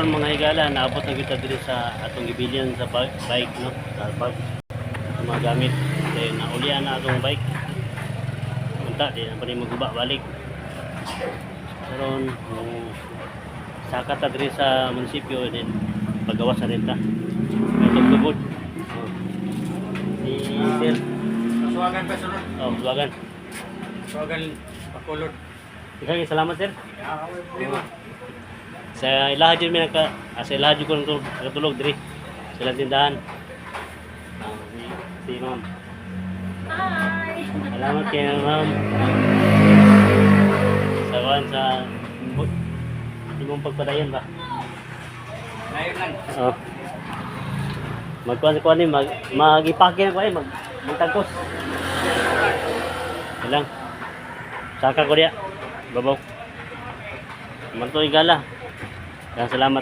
karon mga higala, naabot na kita diri sa atong gibilian sa bike, no? Sa park. Mga gamit. Kaya naulian na atong bike. Punta, di na pa rin maguba balik. Karon, saka ta diri sa munisipyo din paggawa sa renta. Itong tubod. Si Sir. Suwagan pa sunod. Oh, suwagan. Suwagan pakulod. Ikaw, salamat Sir. Lima. Sa ilaha dyan may sa ilaha dyan ko nakatulog diri. Silang tindahan. Si Ma'am. Hi! Salamat kayo Ma'am. Sa kawan sa imong pagpadayon ba? Layo lang. Oh. Magkuhan ni magipake na ko ay magtagkos. Ilang. Saka ko diya. Babaw. Manto igala. Salamat.